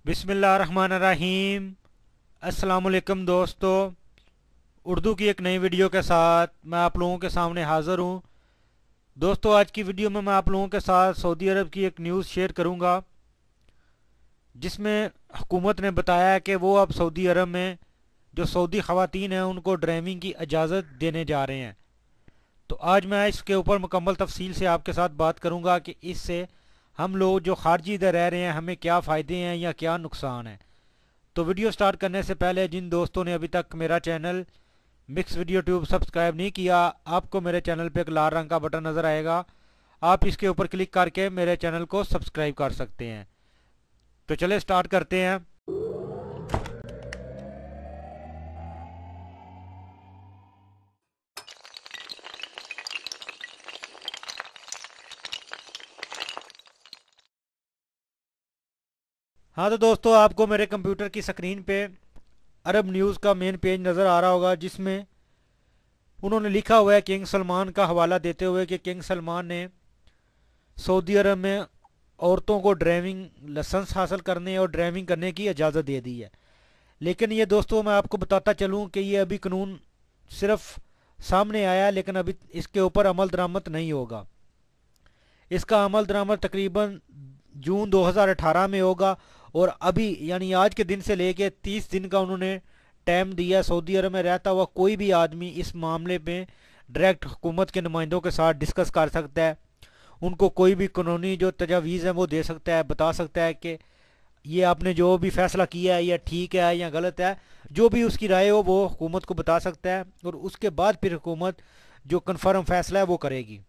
बिस्मिल्लाहिर्रहमानिर्रहीम। अस्सलाम वालेकुम दोस्तों, उर्दू की एक नई वीडियो के साथ मैं आप लोगों के सामने हाज़िर हूँ। दोस्तों, आज की वीडियो में मैं आप लोगों के साथ सऊदी अरब की एक न्यूज़ शेयर करूँगा, जिसमें हुकूमत ने बताया है कि वो अब सऊदी अरब में जो सऊदी ख़वातीन हैं उनको ड्राइविंग की इजाज़त देने जा रहे हैं। तो आज मैं इसके ऊपर मुकम्मल तफसील से आपके साथ बात करूँगा कि इससे हम लोग जो खारजी इधर रह रहे हैं हमें क्या फ़ायदे हैं या क्या नुकसान है। तो वीडियो स्टार्ट करने से पहले जिन दोस्तों ने अभी तक मेरा channel mix video tube subscribe नहीं किया, आपको मेरे चैनल पे एक लाल रंग का बटन नज़र आएगा, आप इसके ऊपर क्लिक करके मेरे चैनल को सब्सक्राइब कर सकते हैं। तो चले स्टार्ट करते हैं। हाँ तो दोस्तों, आपको मेरे कंप्यूटर की स्क्रीन पे अरब न्यूज़ का मेन पेज नज़र आ रहा होगा, जिसमें उन्होंने लिखा हुआ है किंग सलमान का हवाला देते हुए कि किंग सलमान ने सऊदी अरब में औरतों को ड्राइविंग लाइसेंस हासिल करने और ड्राइविंग करने की इजाज़त दे दी है। लेकिन ये दोस्तों, मैं आपको बताता चलूँ कि ये अभी कानून सिर्फ सामने आया है, लेकिन अभी इसके ऊपर अमल दरामद नहीं होगा। इसका अमल दरामद तकरीबन जून 2018 में होगा, और अभी यानी आज के दिन से लेके 30 दिन का उन्होंने टाइम दिया। सऊदी अरब में रहता हुआ कोई भी आदमी इस मामले में डायरेक्ट हुकूमत के नुमाइंदों के साथ डिस्कस कर सकता है, उनको कोई भी कानूनी जो तजावीज़ है वो दे सकता है, बता सकता है कि ये आपने जो भी फैसला किया है या ठीक है या गलत है। जो भी उसकी राय हो वो हुकूमत को बता सकता है, और उसके बाद फिर हुकूमत जो कन्फर्म फैसला है वो करेगी।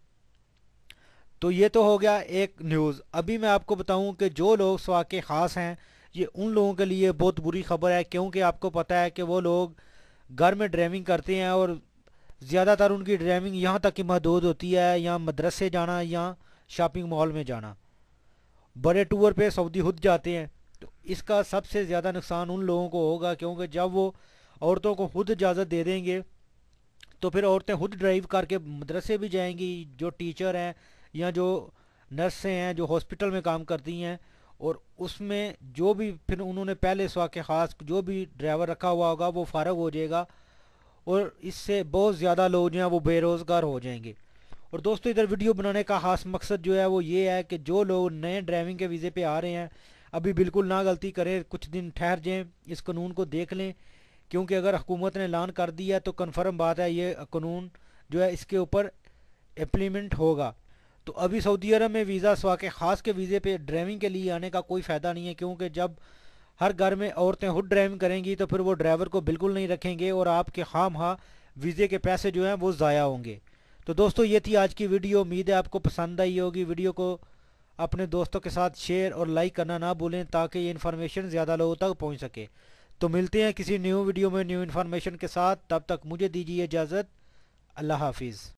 तो ये तो हो गया एक न्यूज़। अभी मैं आपको बताऊं कि जो लोग सवाके ख़ास हैं, ये उन लोगों के लिए बहुत बुरी खबर है, क्योंकि आपको पता है कि वो लोग घर में ड्राइविंग करते हैं और ज़्यादातर उनकी ड्राइविंग यहाँ तक की महदूद होती है या मदरसे जाना या शॉपिंग मॉल में जाना। बड़े टूर पे सऊदी खुद जाते हैं, तो इसका सबसे ज़्यादा नुकसान उन लोगों को होगा, क्योंकि जब वो औरतों को खुद इजाज़त दे देंगे तो फिर औरतें खुद ड्राइव करके मदरसे भी जाएंगी, जो टीचर हैं या जो नर्सें हैं जो हॉस्पिटल में काम करती हैं, और उसमें जो भी फिर उन्होंने पहले सवाके ख़ास जो भी ड्राइवर रखा हुआ होगा वो फारग हो जाएगा, और इससे बहुत ज़्यादा लोग जो हैं वो बेरोज़गार हो जाएंगे। और दोस्तों, इधर वीडियो बनाने का खास मकसद जो है वो ये है कि जो लोग नए ड्राइविंग के वीज़े पे आ रहे हैं, अभी बिल्कुल ना गलती करें, कुछ दिन ठहर जाएं, इस कानून को देख लें, क्योंकि अगर हुकूमत ने ऐलान कर दिया तो कन्फर्म बात है ये कानून जो है इसके ऊपर इम्प्लीमेंट होगा। तो अभी सऊदी अरब में वीज़ा सवाके ख़ास के वीज़े पे ड्राइविंग के लिए आने का कोई फ़ायदा नहीं है, क्योंकि जब हर घर में औरतें खुद ड्राइविंग करेंगी तो फिर वो ड्राइवर को बिल्कुल नहीं रखेंगे, और आपके खामखा वीज़े के पैसे जो हैं वो ज़ाया होंगे। तो दोस्तों, ये थी आज की वीडियो। उम्मीद है आपको पसंद आई होगी। वीडियो को अपने दोस्तों के साथ शेयर और लाइक करना ना भूलें, ताकि ये इन्फॉर्मेशन ज़्यादा लोगों तक पहुंच सके। तो मिलते हैं किसी न्यू वीडियो में न्यू इन्फॉर्मेशन के साथ। तब तक मुझे दीजिए इजाज़त। अल्लाह हाफिज़।